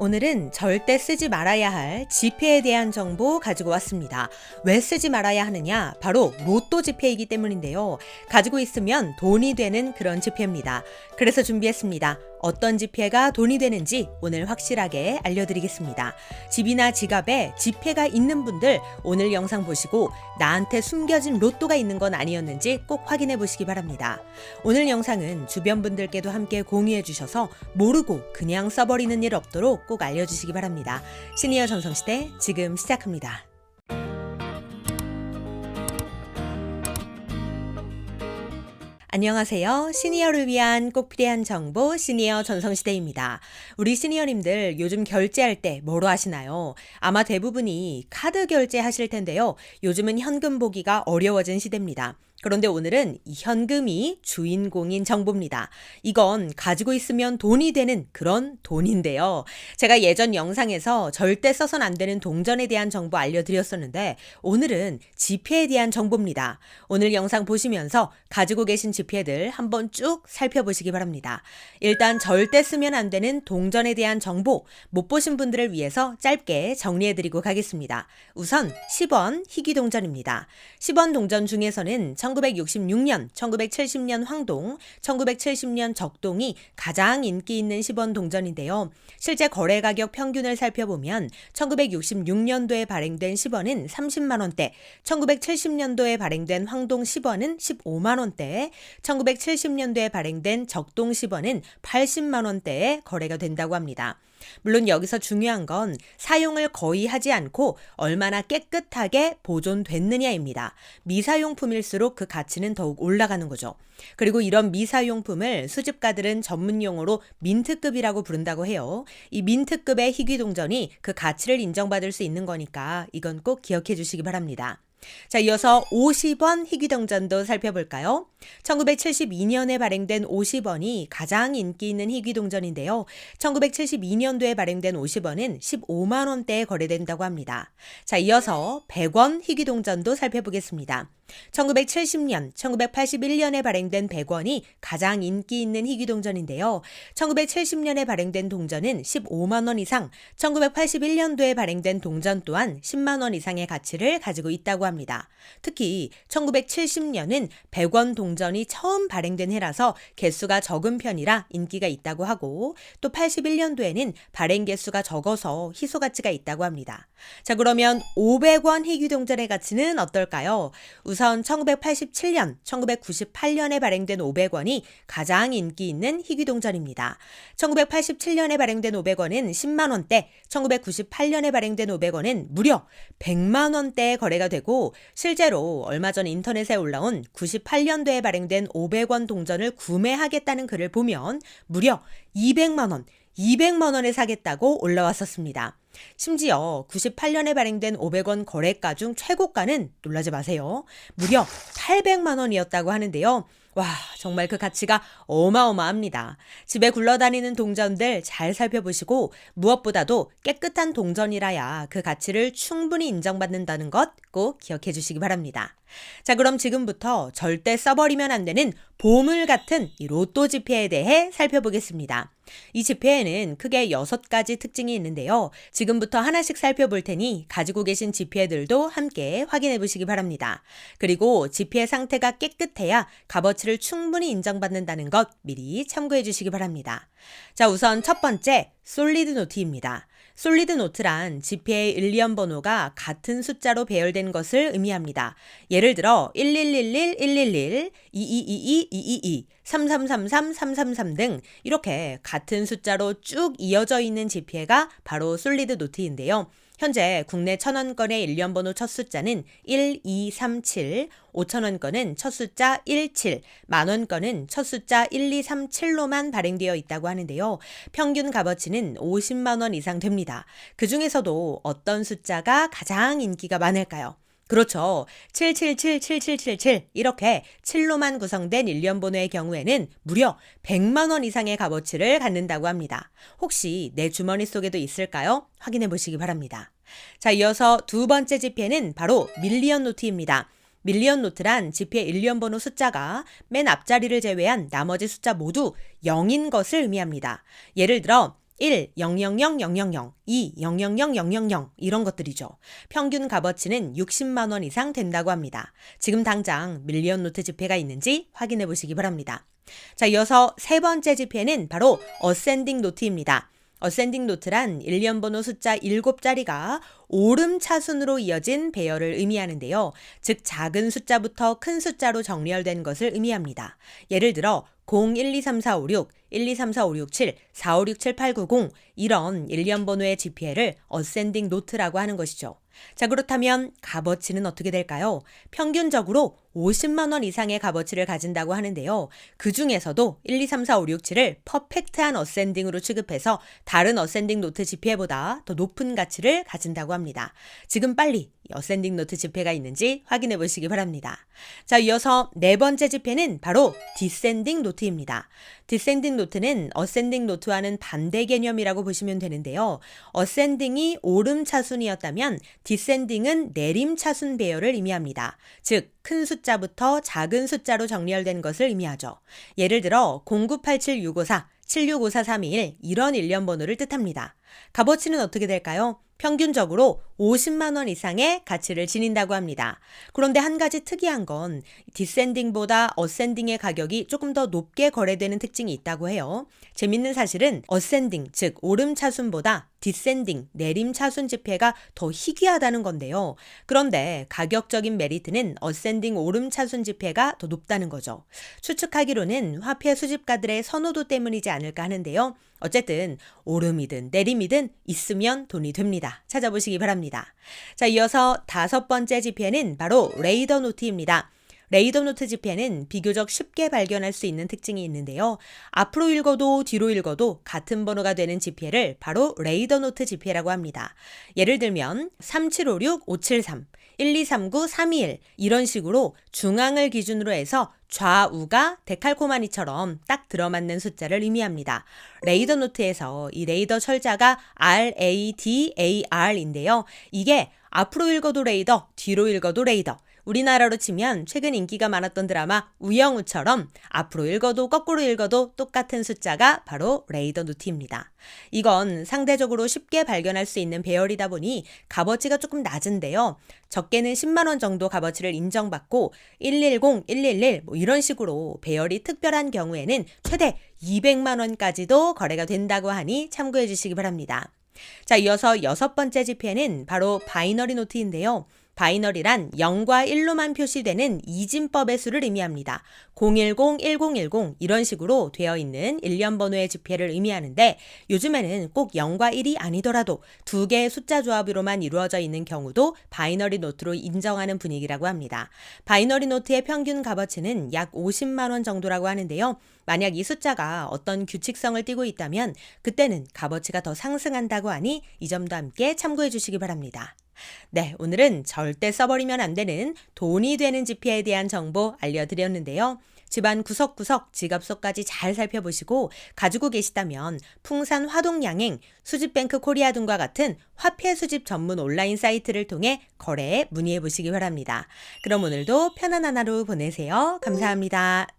오늘은 절대 쓰지 말아야 할 지폐에 대한 정보 가지고 왔습니다. 왜 쓰지 말아야 하느냐? 바로 로또 지폐이기 때문인데요. 가지고 있으면 돈이 되는 그런 지폐입니다. 그래서 준비했습니다. 어떤 지폐가 돈이 되는지 오늘 확실하게 알려드리겠습니다. 집이나 지갑에 지폐가 있는 분들 오늘 영상 보시고 나한테 숨겨진 로또가 있는 건 아니었는지 꼭 확인해 보시기 바랍니다. 오늘 영상은 주변 분들께도 함께 공유해 주셔서 모르고 그냥 써버리는 일 없도록 꼭 알려주시기 바랍니다. 시니어 전성시대 지금 시작합니다. 안녕하세요. 시니어를 위한 꼭 필요한 정보 시니어 전성시대입니다. 우리 시니어님들 요즘 결제할 때 뭐로 하시나요? 아마 대부분이 카드 결제하실 텐데요. 요즘은 현금 보기가 어려워진 시대입니다. 그런데 오늘은 이 현금이 주인공인 정보입니다. 이건 가지고 있으면 돈이 되는 그런 돈인데요. 제가 예전 영상에서 절대 써선 안 되는 동전에 대한 정보 알려드렸었는데 오늘은 지폐에 대한 정보입니다. 오늘 영상 보시면서 가지고 계신 지폐들 한번 쭉 살펴보시기 바랍니다. 일단 절대 쓰면 안 되는 동전에 대한 정보 못 보신 분들을 위해서 짧게 정리해드리고 가겠습니다. 우선 10원 희귀동전입니다. 10원 동전 중에서는 1966년, 1970년 황동, 1970년 적동이 가장 인기 있는 10원 동전인데요. 실제 거래 가격 평균을 살펴보면 1966년도에 발행된 10원은 30만 원대, 1970년도에 발행된 황동 10원은 15만 원대, 1970년도에 발행된 적동 10원은 80만 원대에 거래가 된다고 합니다. 물론 여기서 중요한 건 사용을 거의 하지 않고 얼마나 깨끗하게 보존됐느냐입니다. 미사용품일수록 그 가치는 더욱 올라가는 거죠. 그리고 이런 미사용품을 수집가들은 전문 용어로 민트급이라고 부른다고 해요. 이 민트급의 희귀동전이 그 가치를 인정받을 수 있는 거니까 이건 꼭 기억해 주시기 바랍니다. 자, 이어서 50원 희귀동전도 살펴볼까요? 1972년에 발행된 50원이 가장 인기 있는 희귀동전인데요. 1972년도에 발행된 50원은 15만 원대에 거래된다고 합니다. 자, 이어서 100원 희귀동전도 살펴보겠습니다. 1970년, 1981년에 발행된 100원이 가장 인기 있는 희귀동전인데요. 1970년에 발행된 동전은 15만 원 이상, 1981년도에 발행된 동전 또한 10만 원 이상의 가치를 가지고 있다고 합니다. 특히 1970년은 100원 동전이 처음 발행된 해라서 개수가 적은 편이라 인기가 있다고 하고 또 81년도에는 발행 개수가 적어서 희소 가치가 있다고 합니다. 자, 그러면 500원 희귀동전의 가치는 어떨까요? 우선 1987년, 1998년에 발행된 500원이 가장 인기 있는 희귀동전입니다. 1987년에 발행된 500원은 10만 원대, 1998년에 발행된 500원은 무려 100만 원대에 거래가 되고 실제로 얼마 전 인터넷에 올라온 98년도에 발행된 500원 동전을 구매하겠다는 글을 보면 무려 200만 원에 사겠다고 올라왔었습니다. 심지어 98년에 발행된 500원 거래가 중 최고가는 놀라지 마세요. 무려 800만 원이었다고 하는데요. 와, 정말 그 가치가 어마어마합니다. 집에 굴러다니는 동전들 잘 살펴보시고 무엇보다도 깨끗한 동전이라야 그 가치를 충분히 인정받는다는 것 꼭 기억해 주시기 바랍니다. 자, 그럼 지금부터 절대 써버리면 안 되는 보물 같은 이 로또 지폐에 대해 살펴보겠습니다. 이 지폐에는 크게 6가지 특징이 있는데요. 지금부터 하나씩 살펴볼 테니 가지고 계신 지폐들도 함께 확인해 보시기 바랍니다. 그리고 지폐의 상태가 깨끗해야 값어치를 충분히 인정받는다는 것 미리 참고해 주시기 바랍니다. 자, 우선 첫 번째, 솔리드 노트입니다. 솔리드 노트란 지폐의 1년 번호가 같은 숫자로 배열된 것을 의미합니다. 예를 들어 1111, 111, 2222, 222, 3333, 333 등 이렇게 같은 숫자로 쭉 이어져 있는 지폐가 바로 솔리드 노트인데요. 현재 국내 1,000원권의 1년 번호 첫 숫자는 1237, 5,000원권은 첫 숫자 17, 만원권은 첫 숫자 1237로만 발행되어 있다고 하는데요. 평균 값어치는 50만 원 이상 됩니다. 그 중에서도 어떤 숫자가 가장 인기가 많을까요? 그렇죠. 7777777 이렇게 7로만 구성된 1년 번호의 경우에는 무려 100만 원 이상의 값어치를 갖는다고 합니다. 혹시 내 주머니 속에도 있을까요? 확인해 보시기 바랍니다. 자, 이어서 두 번째 지폐는 바로 밀리언 노트입니다. 밀리언 노트란 지폐 1년 번호 숫자가 맨 앞자리를 제외한 나머지 숫자 모두 0인 것을 의미합니다. 예를 들어 1, 000,000, 2, 000,000 이런 것들이죠. 평균 값어치는 60만 원 이상 된다고 합니다. 지금 당장 밀리언 노트 지폐가 있는지 확인해 보시기 바랍니다. 자, 이어서 세 번째 지폐는 바로 어센딩 노트입니다. 어센딩 노트란 일련 번호 숫자 7자리가 오름차순으로 이어진 배열을 의미하는데요. 즉 작은 숫자부터 큰 숫자로 정렬된 것을 의미합니다. 예를 들어 0, 1, 2, 3, 4, 5, 6, 1, 2, 3, 4, 5, 6, 7, 4, 5, 6, 7, 8, 9, 0 이런 일련 번호의 지폐를 어센딩 노트라고 하는 것이죠. 자, 그렇다면 값어치는 어떻게 될까요? 평균적으로 50만 원 이상의 값어치를 가진다고 하는데요. 그 중에서도 1, 2, 3, 4, 5, 6, 7을 퍼펙트한 어센딩으로 취급해서 다른 어센딩 노트 지폐보다 더 높은 가치를 가진다고 합니다. 지금 빨리 어센딩 노트 지폐가 있는지 확인해 보시기 바랍니다. 자, 이어서 네 번째 지폐는 바로 디센딩 노트입니다. 디센딩 노트는 어센딩 노트와는 반대 개념이라고 보시면 되는데요. 어센딩이 오름차순이었다면 디센딩은 내림차순 배열을 의미합니다. 즉, 큰 숫자부터 작은 숫자로 정렬된 것을 의미하죠. 예를 들어 0987654, 765431 이런 일련 번호를 뜻합니다. 값어치는 어떻게 될까요? 평균적으로 50만 원 이상의 가치를 지닌다고 합니다. 그런데 한 가지 특이한 건 디센딩보다 어센딩의 가격이 조금 더 높게 거래되는 특징이 있다고 해요. 재밌는 사실은 어센딩, 즉 오름차순보다 디센딩, 내림차순 지폐가 더 희귀하다는 건데요. 그런데 가격적인 메리트는 어센딩 오름차순 지폐가 더 높다는 거죠. 추측하기로는 화폐 수집가들의 선호도 때문이지 않을까 하는데요. 어쨌든 오름이든 내림이든 있으면 돈이 됩니다. 찾아보시기 바랍니다. 자, 이어서 다섯 번째 지폐는 바로 레이더 노트입니다. 레이더 노트 지폐는 비교적 쉽게 발견할 수 있는 특징이 있는데요. 앞으로 읽어도 뒤로 읽어도 같은 번호가 되는 지폐를 바로 레이더 노트 지폐라고 합니다. 예를 들면 3756, 573, 1239, 321 이런 식으로 중앙을 기준으로 해서 좌우가 데칼코마니처럼 딱 들어맞는 숫자를 의미합니다. 레이더 노트에서 이 레이더 철자가 RADAR인데요. 이게 앞으로 읽어도 레이더, 뒤로 읽어도 레이더. 우리나라로 치면 최근 인기가 많았던 드라마 우영우처럼 앞으로 읽어도 거꾸로 읽어도 똑같은 숫자가 바로 레이더 노트입니다. 이건 상대적으로 쉽게 발견할 수 있는 배열이다 보니 값어치가 조금 낮은데요. 적게는 10만 원 정도 값어치를 인정받고 110, 111 이런 식으로 배열이 특별한 경우에는 최대 200만 원까지도 거래가 된다고 하니 참고해 주시기 바랍니다. 자, 이어서 여섯 번째 지폐는 바로 바이너리 노트인데요. 바이너리란 0과 1로만 표시되는 이진법의 수를 의미합니다. 010, 1010 이런 식으로 되어 있는 일련 번호의 지폐를 의미하는데 요즘에는 꼭 0과 1이 아니더라도 두 개의 숫자 조합으로만 이루어져 있는 경우도 바이너리 노트로 인정하는 분위기라고 합니다. 바이너리 노트의 평균 값어치는 약 50만 원 정도라고 하는데요. 만약 이 숫자가 어떤 규칙성을 띠고 있다면 그때는 값어치가 더 상승한다고 하니 이 점도 함께 참고해 주시기 바랍니다. 네, 오늘은 절대 써버리면 안 되는 돈이 되는 지폐에 대한 정보 알려드렸는데요. 집안 구석구석 지갑 속까지 잘 살펴보시고 가지고 계시다면 풍산 화동양행, 수집뱅크 코리아 등과 같은 화폐 수집 전문 온라인 사이트를 통해 거래에 문의해 보시기 바랍니다. 그럼 오늘도 편안한 하루 보내세요. 감사합니다.